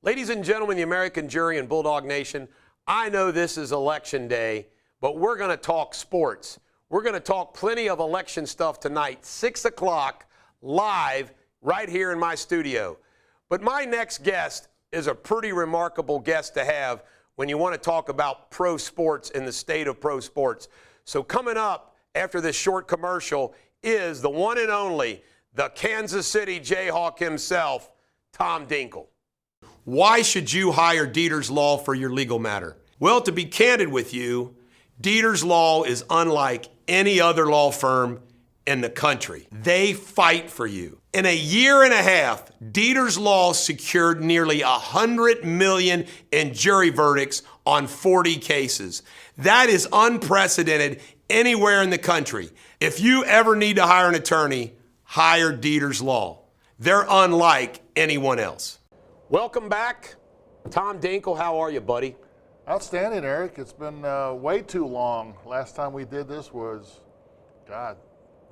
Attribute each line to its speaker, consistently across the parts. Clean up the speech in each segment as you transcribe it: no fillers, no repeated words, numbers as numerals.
Speaker 1: Ladies and gentlemen, the American jury and Bulldog Nation, I know this is election day, but we're going to talk sports. We're going to talk plenty of election stuff tonight, 6 o'clock, live, right here in my studio. But my next guest is a pretty remarkable guest to have when you want to talk about pro sports in the state of pro sports. So coming up after this short commercial is the one and only, the Kansas City Jayhawk himself, Tom Dinkel. Why should you hire Dieters Law for your legal matter? Well, to be candid with you, Dieters Law is unlike any other law firm in the country. They fight for you. In a year and a half, Dieters Law secured nearly $100 million in jury verdicts on 40 cases. That is unprecedented anywhere in the country. If you ever need to hire an attorney, hire Dieters Law. They're unlike anyone else. Welcome back. Tom Dinkel, how are you, buddy?
Speaker 2: Outstanding, Eric. It's been way too long. Last time we did this was, God,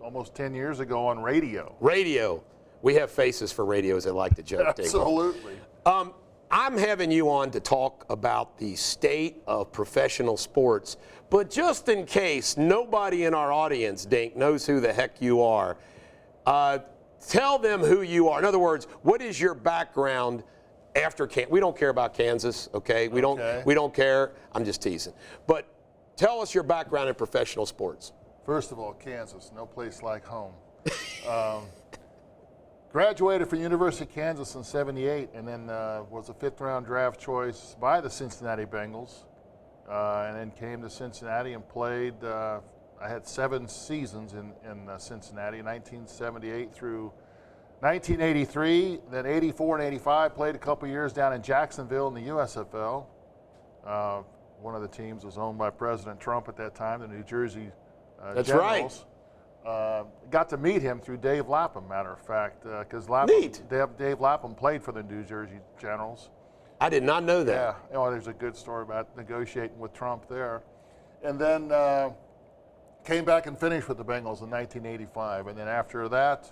Speaker 2: almost 10 years ago on radio.
Speaker 1: Radio. We have faces for radio, as I like to joke.
Speaker 2: Absolutely.
Speaker 1: I'm having you on to talk about the state of professional sports, but just in case nobody in our audience, Dink, knows who the heck you are, tell them who you are. In other words, what is your background after Kansas? We don't care about Kansas, okay? We don't care. I'm just teasing. But tell us your background in professional sports.
Speaker 2: First of all, Kansas, no place like home. Graduated from University of Kansas in '78, and then was a fifth-round draft choice by the Cincinnati Bengals, and then came to Cincinnati and played. I had 7 seasons in Cincinnati, 1978 through 1983, then 84 and 85, played a couple years down in Jacksonville in the USFL. One of the teams was owned by President Trump at that time, the New Jersey
Speaker 1: That's
Speaker 2: Generals. Right. Got to meet him through Dave Lapham, matter of fact, because Dave Lapham played for the New Jersey Generals.
Speaker 1: I did not know that.
Speaker 2: Yeah, there's a good story about negotiating with Trump there. And then came back and finished with the Bengals in 1985. And then after that,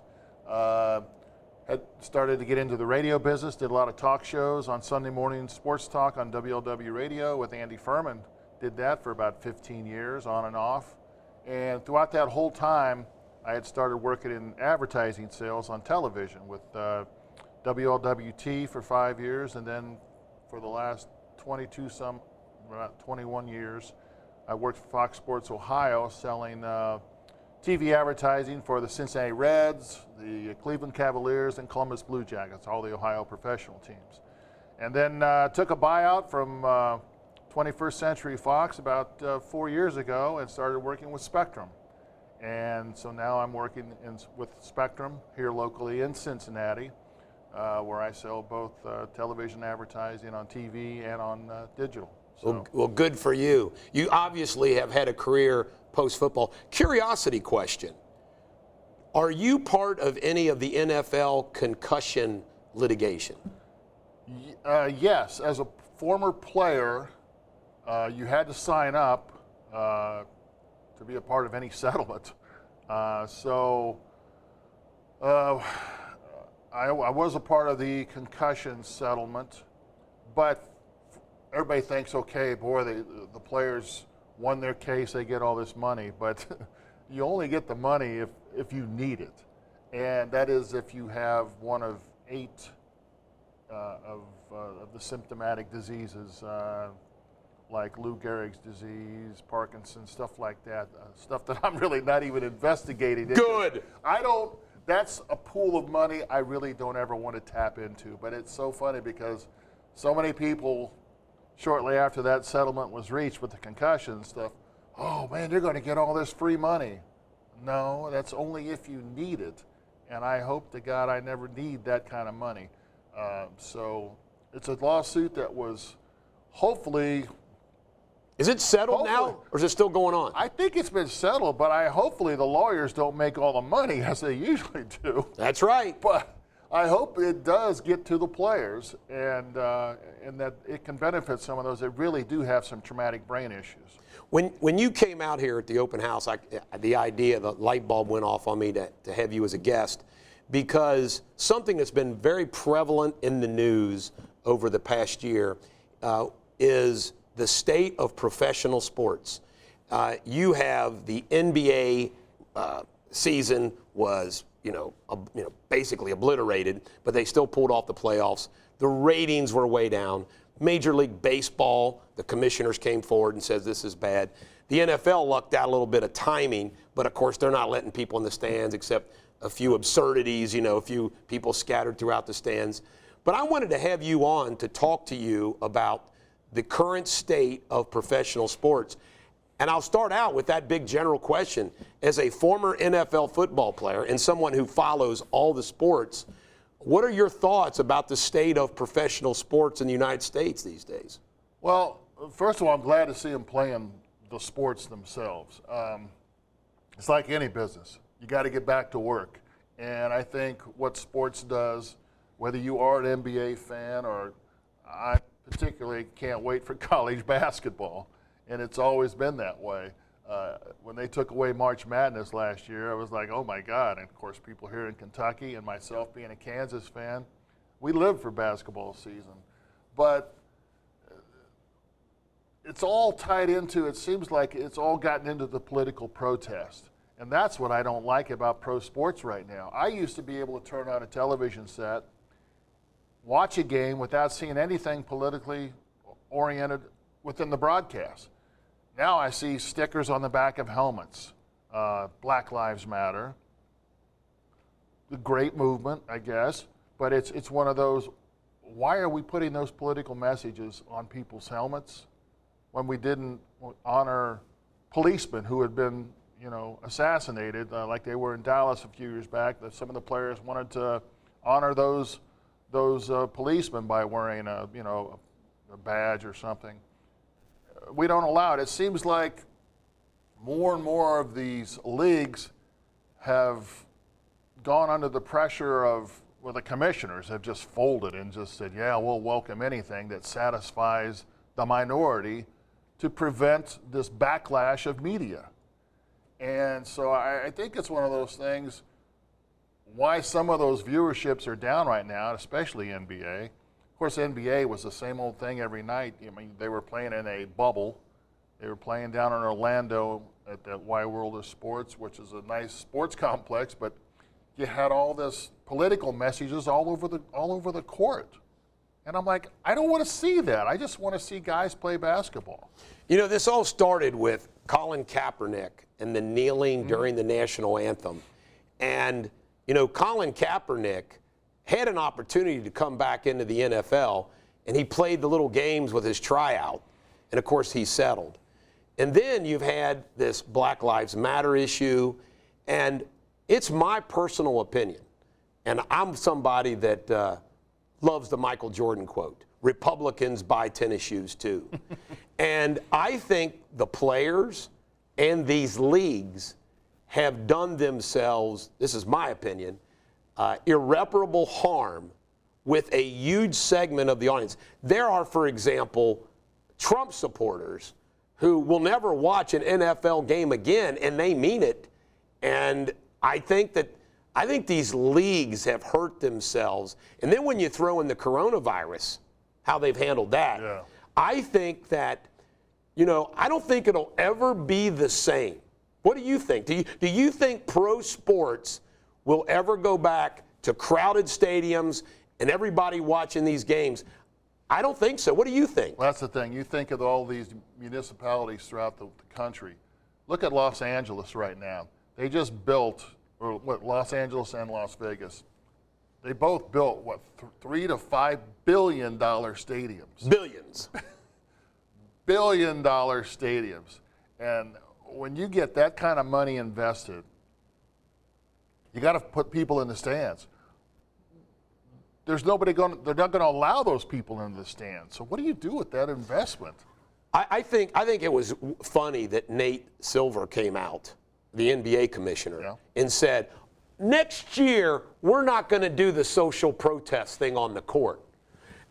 Speaker 2: had started to get into the radio business, did a lot of talk shows on Sunday morning sports talk on WLW Radio with Andy Furman. Did that for about 15 years, on and off. And throughout that whole time, I had started working in advertising sales on television with WLWT for 5 years, and then for the last about 21 years, I worked for Fox Sports Ohio selling TV advertising for the Cincinnati Reds, the Cleveland Cavaliers, and Columbus Blue Jackets, all the Ohio professional teams. And then took a buyout from 21st Century Fox about 4 years ago and started working with Spectrum. And so now I'm working with Spectrum here locally in Cincinnati, where I sell both television advertising on TV and on digital. So.
Speaker 1: Well, good for you. You obviously have had a career post-football. Curiosity question. Are you part of any of the NFL concussion litigation?
Speaker 2: Yes. As a former player, you had to sign up to be a part of any settlement. I was a part of the concussion settlement, but everybody thinks, okay, boy, the players won their case, they get all this money, but you only get the money if you need it. And that is if you have one of 8 of the symptomatic diseases, like Lou Gehrig's disease, Parkinson's, stuff like that, stuff that I'm really not even investigating.
Speaker 1: Good.
Speaker 2: That's a pool of money I really don't ever want to tap into, but it's so funny because so many people shortly after that settlement was reached with the concussion stuff, oh man, they're going to get all this free money. No, that's only if you need it. And I hope to God I never need that kind of money. So it's a lawsuit that was hopefully...
Speaker 1: Is it settled now, or is it still going on?
Speaker 2: I think it's been settled, but hopefully the lawyers don't make all the money as they usually do.
Speaker 1: That's right.
Speaker 2: But I hope it does get to the players, and that it can benefit some of those that really do have some traumatic brain issues.
Speaker 1: When you came out here at the open house, the light bulb went off on me to have you as a guest, because something that's been very prevalent in the news over the past year is the state of professional sports. You have the NBA season was, basically obliterated, but they still pulled off the playoffs. The ratings were way down. Major League Baseball, the commissioners came forward and said this is bad. The NFL lucked out a little bit of timing, but of course they're not letting people in the stands except a few absurdities, a few people scattered throughout the stands. But I wanted to have you on to talk to you about the current state of professional sports. And I'll start out with that big general question. As a former NFL football player and someone who follows all the sports, what are your thoughts about the state of professional sports in the United States these days?
Speaker 2: Well, first of all, I'm glad to see them playing the sports themselves. It's like any business. You got to get back to work. And I think what sports does, whether you are an NBA fan or I particularly can't wait for college basketball, and it's always been that way. When they took away March Madness last year, I was like, oh my God. And of course, people here in Kentucky and myself being a Kansas fan, we live for basketball season. But it's all tied into, it seems like it's all gotten into the political protest. And that's what I don't like about pro sports right now. I used to be able to turn on a television set, watch a game without seeing anything politically oriented within the broadcast. Now I see stickers on the back of helmets. Black Lives Matter. The great movement, I guess. But it's one of those, why are we putting those political messages on people's helmets when we didn't honor policemen who had been, assassinated, like they were in Dallas a few years back? That some of the players wanted to honor those policemen by wearing a badge or something. We don't allow it. It seems like more and more of these leagues have gone under the pressure of, the commissioners have just folded and just said, yeah, we'll welcome anything that satisfies the minority to prevent this backlash of media. And so I think it's one of those things, why some of those viewerships are down right now, especially NBA. Of course, NBA was the same old thing every night. They were playing in a bubble. They were playing down in Orlando at the Y World of Sports, which is a nice sports complex, but you had all this political messages all over the court. And I'm like, I don't want to see that. I just want to see guys play basketball.
Speaker 1: This all started with Colin Kaepernick and the kneeling during the national anthem. And, Colin Kaepernick had an opportunity to come back into the NFL, and he played the little games with his tryout. And, of course, he settled. And then you've had this Black Lives Matter issue, and it's my personal opinion, and I'm somebody that loves the Michael Jordan quote, Republicans buy tennis shoes too. And I think the players and these leagues have done themselves, this is my opinion, irreparable harm with a huge segment of the audience. There are, for example, Trump supporters who will never watch an NFL game again, and they mean it. And I think these leagues have hurt themselves. And then when you throw in the coronavirus, how they've handled that, yeah. I think that, I don't think it'll ever be the same. What do you think? Do you think pro sports will ever go back to crowded stadiums and everybody watching these games? I don't think so. What do you think?
Speaker 2: Well, that's the thing. You think of all these municipalities throughout the country. Look at Los Angeles right now. They just built, Los Angeles and Las Vegas. They both built, $3 to $5 billion stadiums.
Speaker 1: Billions.
Speaker 2: $1 billion stadiums. And when you get that kind of money invested, you got to put people in the stands. They're not going to allow those people into the stands. So what do you do with that investment?
Speaker 1: I think it was funny that Nate Silver came out, the NBA commissioner, yeah, and said, next year, we're not going to do the social protest thing on the court.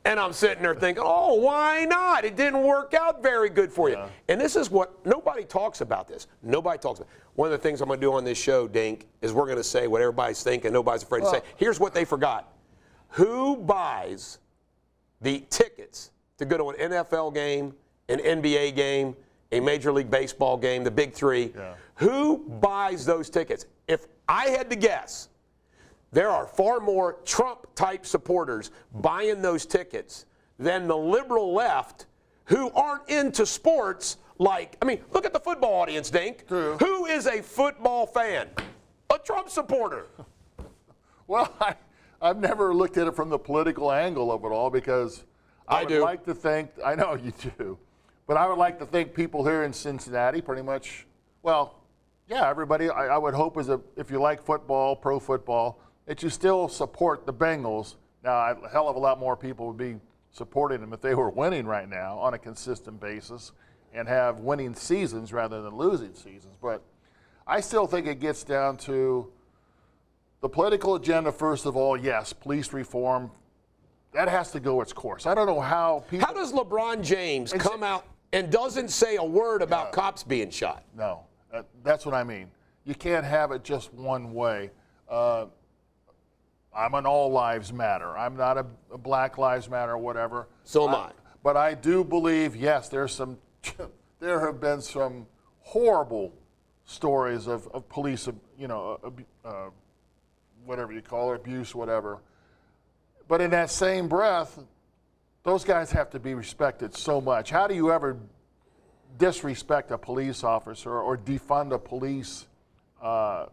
Speaker 1: And I'm sitting there thinking, oh, why not? It didn't work out very good for you. Yeah. And this is what, nobody talks about this. Nobody talks about it. One of the things I'm going to do on this show, Dink, is we're going to say what everybody's thinking, nobody's afraid to say. Here's what they forgot. Who buys the tickets to go to an NFL game, an NBA game, a Major League Baseball game, the big three.
Speaker 2: Yeah.
Speaker 1: Who buys those tickets? If I had to guess, there are far more Trump-type supporters buying those tickets than the liberal left who aren't into sports like, I mean, look at the football audience, Dink.
Speaker 2: True.
Speaker 1: Who is a football fan? A Trump supporter.
Speaker 2: Well, I've never looked at it from the political angle of it all because I would like to think, I know you do, but I would like to think people here in Cincinnati pretty much, well, yeah, everybody, I would hope if you like football, pro football, that you still support the Bengals. Now, a hell of a lot more people would be supporting them if they were winning right now on a consistent basis and have winning seasons rather than losing seasons. But I still think it gets down to the political agenda, first of all. Yes, police reform, that has to go its course. I don't know how people...
Speaker 1: How does LeBron James come out and doesn't say a word about cops being shot?
Speaker 2: No, that's what I mean. You can't have it just one way. I'm an all lives matter. I'm not a Black Lives Matter or whatever.
Speaker 1: So am I.
Speaker 2: But I do believe, yes, there have been some horrible stories of police, whatever you call it, abuse, whatever. But in that same breath, those guys have to be respected so much. How do you ever disrespect a police officer or defund a police, a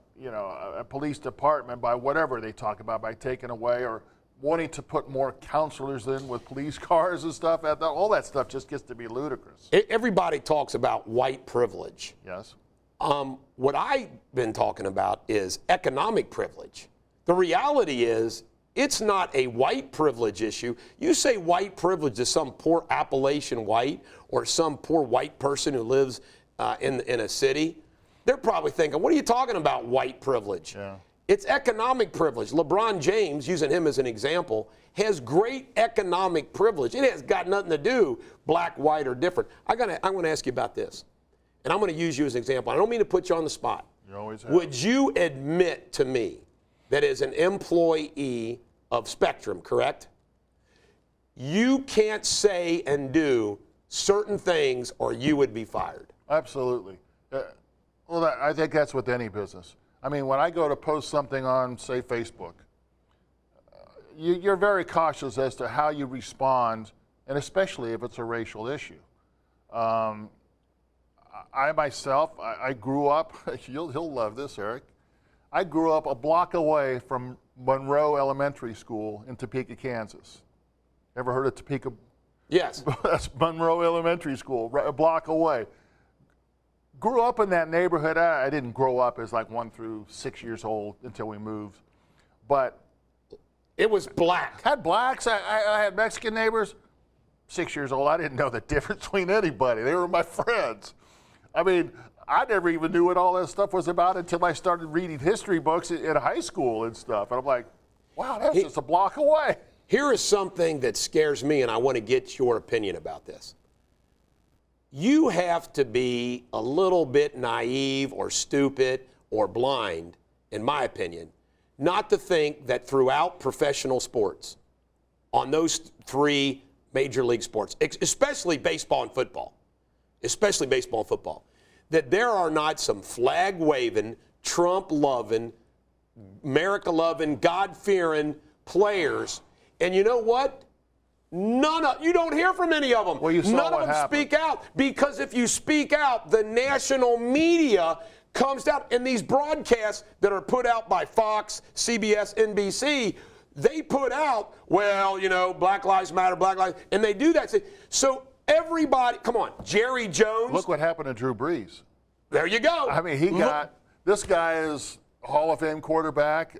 Speaker 2: police department by whatever they talk about, by taking away or wanting to put more counselors in with police cars and stuff? All that stuff just gets to be ludicrous.
Speaker 1: Everybody talks about white privilege.
Speaker 2: Yes.
Speaker 1: What I've been talking about is economic privilege. The reality is, it's not a white privilege issue. You say white privilege to some poor Appalachian white or some poor white person who lives in a city, they're probably thinking, what are you talking about, white privilege?
Speaker 2: Yeah.
Speaker 1: It's economic privilege. LeBron James, using him as an example, has great economic privilege. It has got nothing to do black, white, or different. I'm going to ask you about this, and I'm going to use you as an example. I don't mean to put you on the spot.
Speaker 2: You always have.
Speaker 1: Would you admit to me that as an employee of Spectrum, correct, you can't say and do certain things or you would be fired?
Speaker 2: Absolutely. I think that's with any business. I mean, when I go to post something on, say, Facebook, you're very cautious as to how you respond, and especially if it's a racial issue. I myself, I grew up, he'll love this, Eric. I grew up a block away from Monroe Elementary School in Topeka, Kansas. Ever heard of Topeka?
Speaker 1: Yes.
Speaker 2: That's Monroe Elementary School, right, a block away. Grew up in that neighborhood. I didn't grow up as like 1 through 6 years old until we moved. But
Speaker 1: it was black.
Speaker 2: Had blacks. I had Mexican neighbors. 6 years old, I didn't know the difference between anybody. They were my friends. I mean, I never even knew what all that stuff was about until I started reading history books in high school and stuff. And I'm like, wow, that's just a block away.
Speaker 1: Here is something that scares me, and I want to get your opinion about this. You have to be a little bit naive or stupid or blind, in my opinion, not to think that throughout professional sports, on those 3 major league sports, especially baseball and football, that there are not some flag-waving, Trump-loving, America-loving, God-fearing players. And you know what? You don't hear from any of them.
Speaker 2: Well, you saw
Speaker 1: None of them speak out, because if you speak out, the national media comes out, and these broadcasts that are put out by Fox, CBS, NBC, they put out, well, Black Lives Matter, Black Lives, and they do that. So everybody, come on, Jerry Jones.
Speaker 2: Look what happened to Drew Brees.
Speaker 1: There you go.
Speaker 2: I mean, this guy is a Hall of Fame quarterback.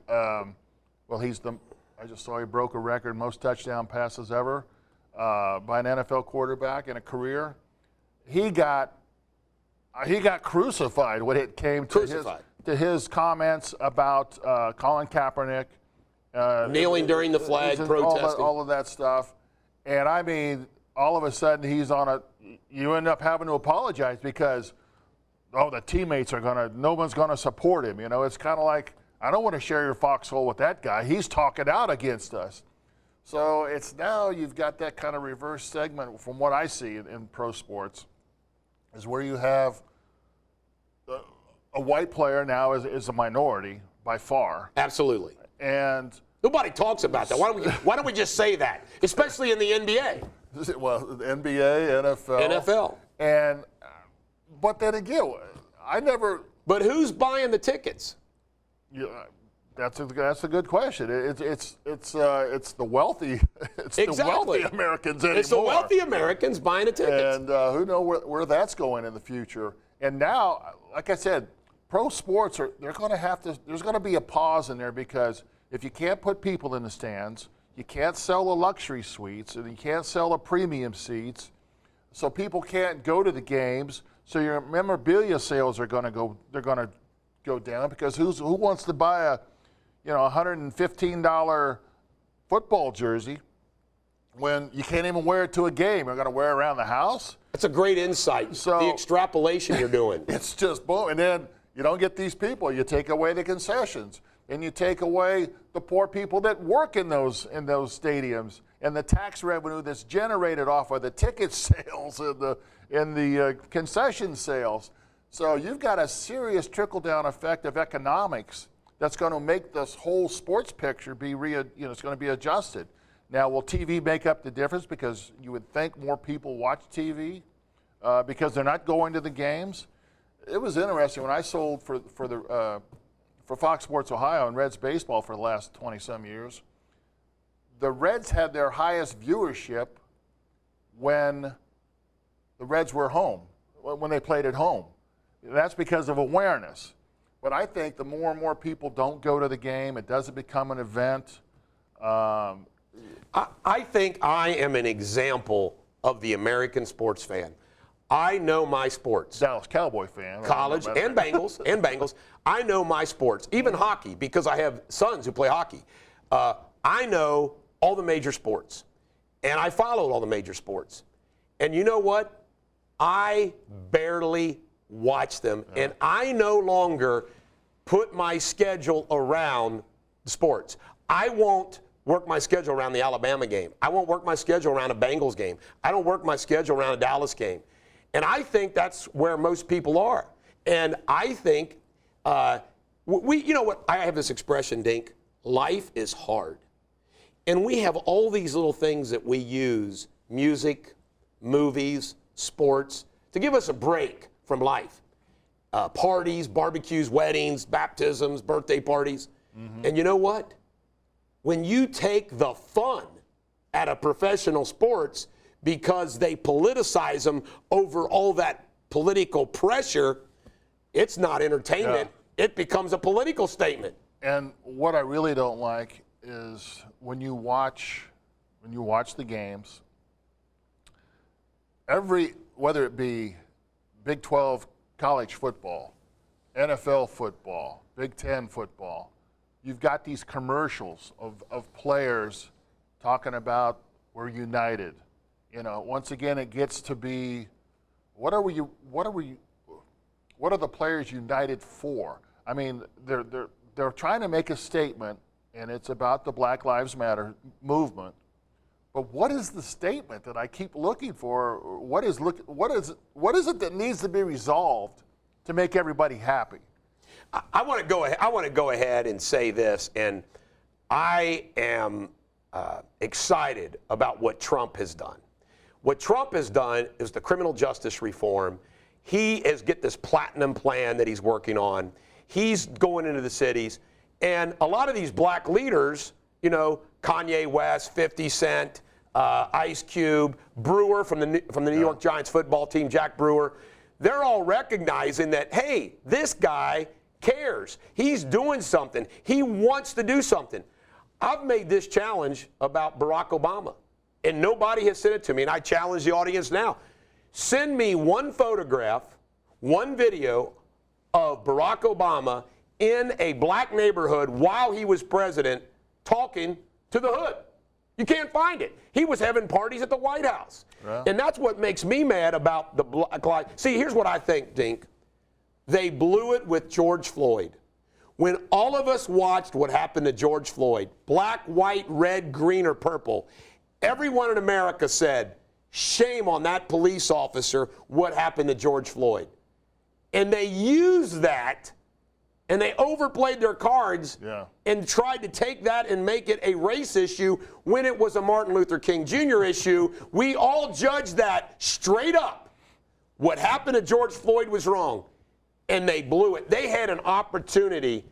Speaker 2: I just saw he broke a record, most touchdown passes ever by an NFL quarterback in a career. He got crucified when it came to his comments about Colin Kaepernick.
Speaker 1: Kneeling during the flag, protesting.
Speaker 2: All of that stuff. And I mean, all of a sudden you end up having to apologize because, the teammates no one's going to support him. It's kind of like, I don't want to share your foxhole with that guy. He's talking out against us. So it's now you've got that kind of reverse segment from what I see in pro sports, is where you have a white player now is a minority by far.
Speaker 1: Absolutely.
Speaker 2: And
Speaker 1: nobody talks about that. Why don't we just say that? Especially in the NBA.
Speaker 2: Well, the NBA,
Speaker 1: NFL.
Speaker 2: And but then again, I never.
Speaker 1: But who's buying the tickets?
Speaker 2: Yeah, that's a good question. It's the wealthy. It's
Speaker 1: exactly.
Speaker 2: the wealthy Americans anymore.
Speaker 1: It's the wealthy Americans buying the tickets.
Speaker 2: And who knows where that's going in the future. And now, like I said, pro sports there's going to be a pause in there, because if you can't put people in the stands, you can't sell the luxury suites, and you can't sell the premium seats, so people can't go to the games. So your memorabilia sales are going to go down, because who wants to buy a $115 football jersey when you can't even wear it to a game? You're going to wear it around the house?
Speaker 1: That's a great insight.
Speaker 2: So,
Speaker 1: the extrapolation you're doing.
Speaker 2: It's just boom. And then you don't get these people. You take away the concessions, and you take away the poor people that work in those stadiums, and the tax revenue that's generated off of the ticket sales and the concession sales. So you've got a serious trickle-down effect of economics that's going to make this whole sports picture it's going to be adjusted. Now, will TV make up the difference? Because you would think more people watch TV because they're not going to the games. It was interesting when I sold for Fox Sports Ohio and Reds baseball for the last 20-some years. The Reds had their highest viewership when the Reds were home, when they played at home. That's because of awareness. But I think the more and more people don't go to the game, it doesn't become an event.
Speaker 1: I think I am an example of the American sports fan. I know my sports.
Speaker 2: Dallas Cowboy fan.
Speaker 1: College and Bengals. I know my sports, even hockey, because I have sons who play hockey. I know all the major sports, and I followed all the major sports. And you know what? I barely watch them, and I no longer put my schedule around the sports. I won't work my schedule around the Alabama game. I won't work my schedule around a Bengals game. I don't work my schedule around a Dallas game. And I think that's where most people are. And I think, you know what, I have this expression, Dink, life is hard. And we have all these little things that we use, music, movies, sports, to give us a break from life. Parties, barbecues, weddings, baptisms, birthday parties. Mm-hmm. And you know what? When you take the fun out of professional sports because they politicize them over all that political pressure, it's not entertainment. Yeah. It becomes a political statement.
Speaker 2: And what I really don't like is when you watch the games, whether it be Big 12 college football, NFL football, Big 10 football, you've got these commercials of players talking about we're united. Once again, it gets to be, what are the players united for? I mean, they're trying to make a statement, and it's about the Black Lives Matter movement. But what is the statement that I keep looking for? What is it that needs to be resolved to make everybody happy?
Speaker 1: I want to go ahead and say this, and I am excited about what Trump has done. What Trump has done is the criminal justice reform. He has got this platinum plan that he's working on. He's going into the cities, and a lot of these black leaders, Kanye West, 50 Cent, Ice Cube, Brewer from the New York Giants football team, Jack Brewer, they're all recognizing that, hey, this guy cares. He's doing something. He wants to do something. I've made this challenge about Barack Obama, and nobody has sent it to me, and I challenge the audience now. Send me one photograph, one video of Barack Obama in a black neighborhood while he was president talking to the hood. You can't find it. He was having parties at the White House. Yeah. And that's what makes me mad about the Black Lives. See, here's what I think, Dink. They blew it with George Floyd. When all of us watched what happened to George Floyd, black, white, red, green, or purple, everyone in America said, shame on that police officer, what happened to George Floyd. And they used that, and they overplayed their cards and tried to take that and make it a race issue when it was a Martin Luther King Jr. issue. We all judged that straight up. What happened to George Floyd was wrong, and they blew it. They had an opportunity.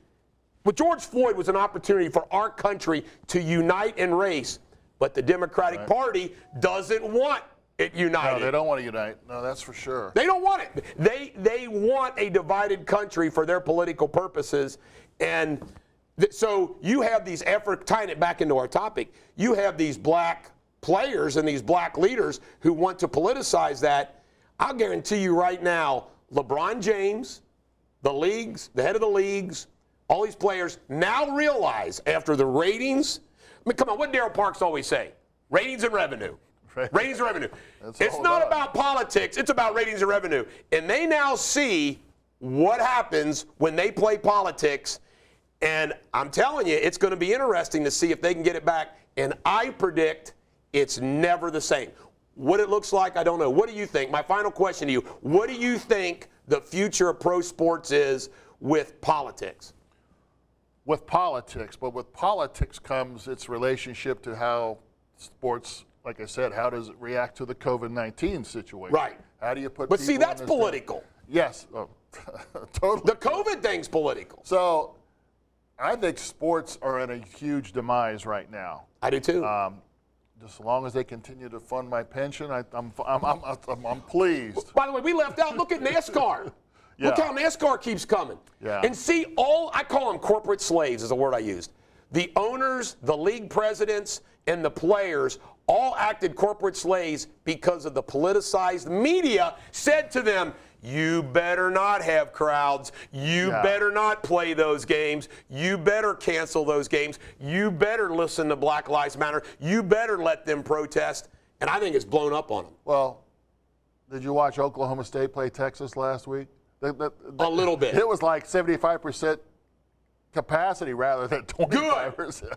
Speaker 1: But George Floyd was an opportunity for our country to unite in race, but the Democratic Party doesn't want it united.
Speaker 2: No, they don't want to unite. No, that's for sure.
Speaker 1: They don't want it. They want a divided country for their political purposes. And so you have these efforts, tying it back into our topic, you have these black players and these black leaders who want to politicize that. I'll guarantee you right now, LeBron James, the leagues, the head of the leagues, all these players now realize after the ratings, I mean, come on, what did Daryl Parks always say? Ratings and revenue. Ratings and revenue. It's not about politics. It's about ratings and revenue. And they now see what happens when they play politics. And I'm telling you, it's going to be interesting to see if they can get it back. And I predict it's never the same. What it looks like, I don't know. What do you think? My final question to you, what do you think the future of pro sports is with politics?
Speaker 2: With politics, but with politics comes its relationship to how sports, like I said, how does it react to the COVID-19 situation?
Speaker 1: Right.
Speaker 2: How do you put
Speaker 1: But
Speaker 2: people
Speaker 1: see, that's
Speaker 2: in this
Speaker 1: political.
Speaker 2: Yes, totally.
Speaker 1: The COVID thing's political.
Speaker 2: So I think sports are in a huge demise right now.
Speaker 1: I do too.
Speaker 2: Just as long as they continue to fund my pension, I'm pleased.
Speaker 1: By the way, we left out, look at NASCAR.
Speaker 2: Yeah.
Speaker 1: Look how NASCAR keeps coming.
Speaker 2: Yeah.
Speaker 1: And see, I call them corporate slaves is a word I used. The owners, the league presidents, and the players all acted corporate slaves because of the politicized media said to them, you better not have crowds. You better not play those games. You better cancel those games. You better listen to Black Lives Matter. You better let them protest. And I think it's blown up on them.
Speaker 2: Well, did you watch Oklahoma State play Texas last week?
Speaker 1: A little bit.
Speaker 2: It was like 75% capacity rather than 25%.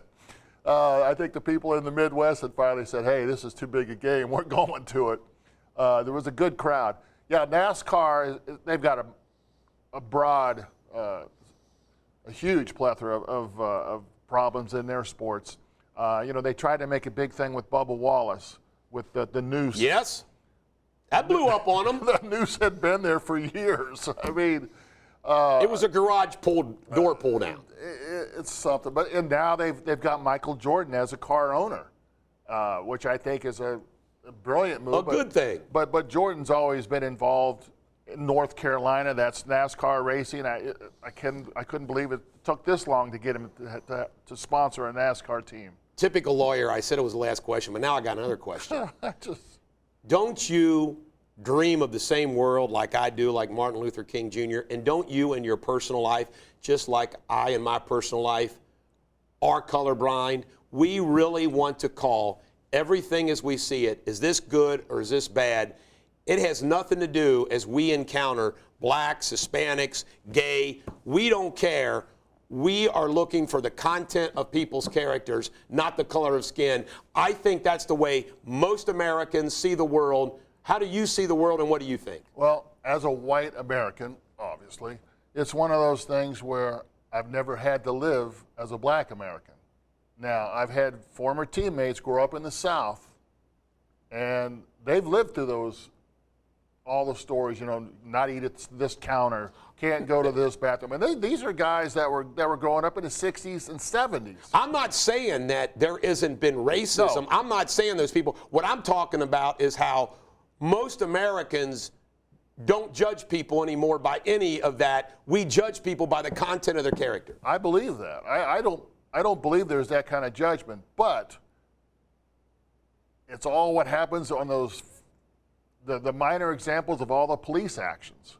Speaker 2: I think the people in the Midwest had finally said, hey, this is too big a game. We're going to it. There was a good crowd. Yeah, NASCAR, they've got a broad, a huge plethora of problems in their sports. They tried to make a big thing with Bubba Wallace with the noose.
Speaker 1: Yes. That blew up on them.
Speaker 2: The noose had been there for years. I mean,
Speaker 1: it was a garage door pull down.
Speaker 2: It's something. And now they've got Michael Jordan as a car owner, which I think is a brilliant move.
Speaker 1: Good thing.
Speaker 2: But Jordan's always been involved in North Carolina. That's NASCAR racing. I couldn't believe it took this long to get him to sponsor a NASCAR team.
Speaker 1: Typical lawyer. I said it was the last question, but now I got another question. Don't you dream of the same world like I do, like Martin Luther King Jr., and don't you in your personal life, just like I in my personal life, are colorblind? We really want to call everything as we see it. Is this good or is this bad? It has nothing to do as we encounter blacks, Hispanics, gay. We don't care. We are looking for the content of people's characters, not the color of skin. I think that's the way most Americans see the world. How do you see the world, and what do you think?
Speaker 2: Well, as a white American, obviously, it's one of those things where I've never had to live as a black American. Now, I've had former teammates grow up in the South, and they've lived through all the stories, not eat at this counter, can't go to this bathroom. And these are guys that were growing up in the 60s and 70s.
Speaker 1: I'm not saying that there isn't been racism.
Speaker 2: No.
Speaker 1: I'm not saying those people. What I'm talking about is how most Americans don't judge people anymore by any of that. We judge people by the content of their character.
Speaker 2: I believe that. I don't believe there's that kind of judgment, but it's all what happens on those the minor examples of all the police actions.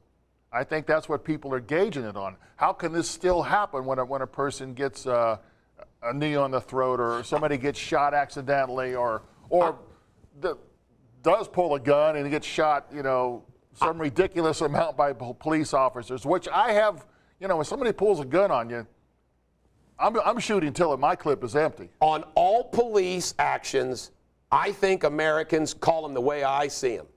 Speaker 2: I think that's what people are gauging it on. How can this still happen when a person gets a knee on the throat, or somebody gets shot accidentally, or does pull a gun and gets shot, some ridiculous amount by police officers, which I have, when somebody pulls a gun on you, I'm shooting till my clip is empty.
Speaker 1: On all police actions, I think Americans call them the way I see them.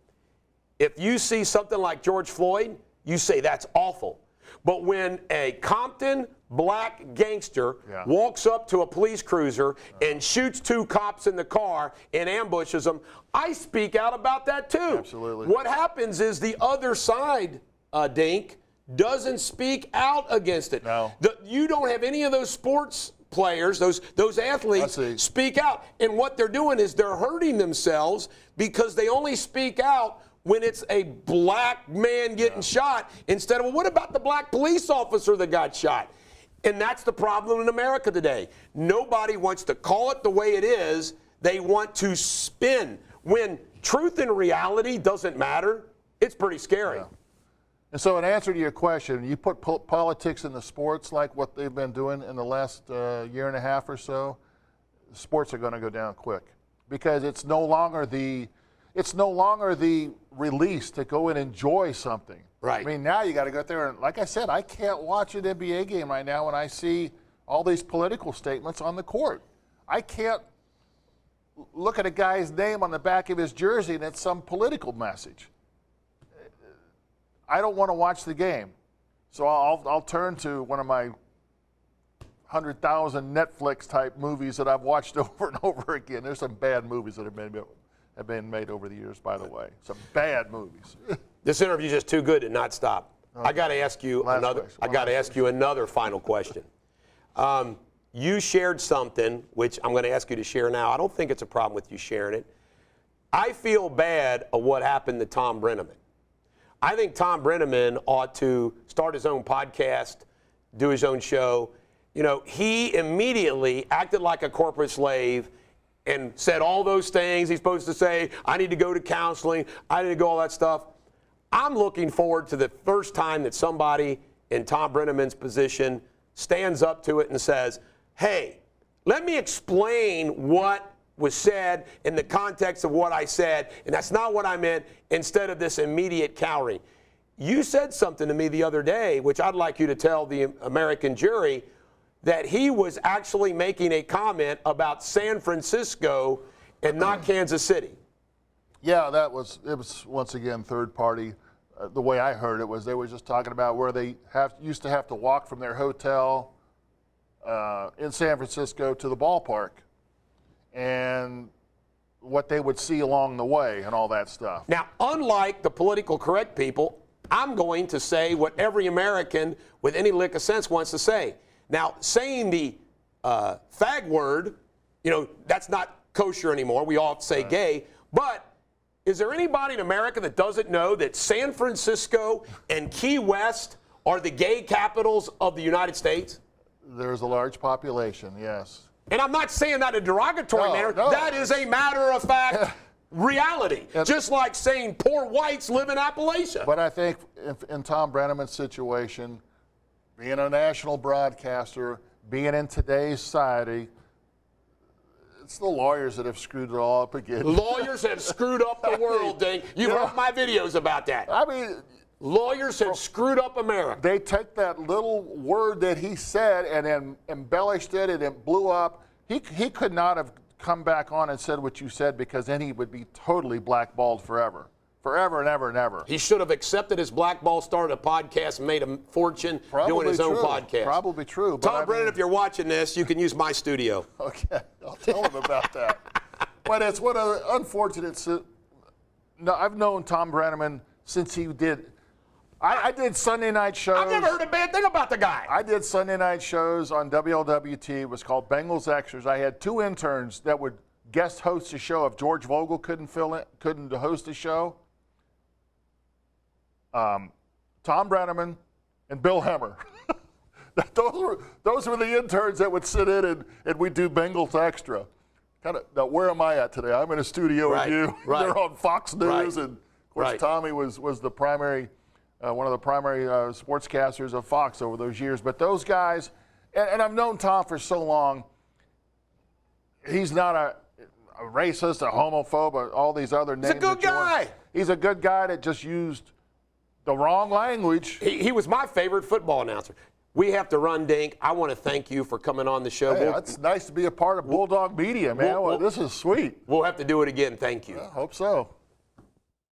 Speaker 1: If you see something like George Floyd, you say that's awful. But when a Compton black gangster walks up to a police cruiser and shoots 2 cops in the car and ambushes them, I speak out about that too.
Speaker 2: Absolutely.
Speaker 1: What happens is the other side, Dink, doesn't speak out against it.
Speaker 2: No.
Speaker 1: You don't have any of those sports players, those athletes speak out. And what they're doing is they're hurting themselves because they only speak out when it's a black man getting shot instead of, well, what about the black police officer that got shot? And that's the problem in America today. Nobody wants to call it the way it is. They want to spin. When truth and reality doesn't matter, it's pretty scary.
Speaker 2: Yeah. And so in answer to your question, you put politics into sports like what they've been doing in the last year and a half or so, sports are going to go down quick because it's no longer the release to go and enjoy something.
Speaker 1: Right.
Speaker 2: I mean, now you got to go out there and, like I said, I can't watch an NBA game right now when I see all these political statements on the court. I can't look at a guy's name on the back of his jersey and it's some political message. I don't want to watch the game. So I'll turn to one of my 100,000 Netflix type movies that I've watched over and over again. There's some bad movies that have been made over the years, by the way. Some bad movies.
Speaker 1: This interview is just too good to not stop. I got to ask you another final question. You shared something, which I'm going to ask you to share now. I don't think it's a problem with you sharing it. I feel bad of what happened to Tom Brenneman. I think Tom Brenneman ought to start his own podcast, do his own show. You know, he immediately acted like a corporate slave and said all those things he's supposed to say. I need to go to counseling. I need to go all that stuff. I'm looking forward to the first time that somebody in Tom Brenneman's position stands up to it and says, hey, let me explain what was said in the context of what I said, and that's not what I meant, instead of this immediate cowering. You said something to me the other day, which I'd like you to tell the American jury, that he was actually making a comment about San Francisco and not Kansas City.
Speaker 2: Yeah, it was once again third party. The way I heard it was they were just talking about where they used to have to walk from their hotel in San Francisco to the ballpark and what they would see along the way and all that stuff.
Speaker 1: Now, unlike the political correct people, I'm going to say what every American with any lick of sense wants to say. Now, saying the fag word, you know, that's not kosher anymore. We all say gay. But is there anybody in America that doesn't know that San Francisco and Key West are the gay capitals of the United States?
Speaker 2: There's a large population, yes.
Speaker 1: And I'm not saying that in a derogatory manner.
Speaker 2: No.
Speaker 1: That is a matter of fact reality. Just like saying poor whites live in Appalachia.
Speaker 2: But I think in Tom Brenneman's situation, being a national broadcaster, being in today's society, it's the lawyers that have screwed it all up again.
Speaker 1: Lawyers have screwed up the world, Dink. You've heard my videos about that.
Speaker 2: I mean,
Speaker 1: lawyers have screwed up America.
Speaker 2: They took that little word that he said and then embellished it and it blew up. He could not have come back on and said what you said, because then he would be totally blackballed forever. Forever and ever and ever.
Speaker 1: He should have accepted his blackball, started a podcast, and made a fortune doing his own podcast.
Speaker 2: Probably true. But
Speaker 1: Tom Brennan, if you're watching this, you can use my studio.
Speaker 2: Okay, I'll tell him about that. But it's what an unfortunate. No, I've known Tom Brenneman since he did. I did Sunday night shows.
Speaker 1: I've never heard a bad thing about the guy.
Speaker 2: I did Sunday night shows on WLWT. It was called Bengals Extras. I had 2 interns that would guest host a show if George Vogel couldn't host a show. Tom Brenneman and Bill Hemmer. those were the interns that would sit in and we'd do Bengals Extra. Now, where am I at today? I'm in a studio with you.
Speaker 1: Right.
Speaker 2: They're on Fox News, and of course Tommy was the primary, one of the primary sportscasters of Fox over those years. But those guys, and I've known Tom for so long. He's not a racist, a homophobe, all these other names.
Speaker 1: He's a good guy.
Speaker 2: He's a good guy that just used the wrong language.
Speaker 1: He was my favorite football announcer. We have to run, Dink. I want to thank you for coming on the show.
Speaker 2: Hey, it's nice to be a part of Bulldog Media, man. This is sweet.
Speaker 1: We'll have to do it again. Thank you.
Speaker 2: I hope so.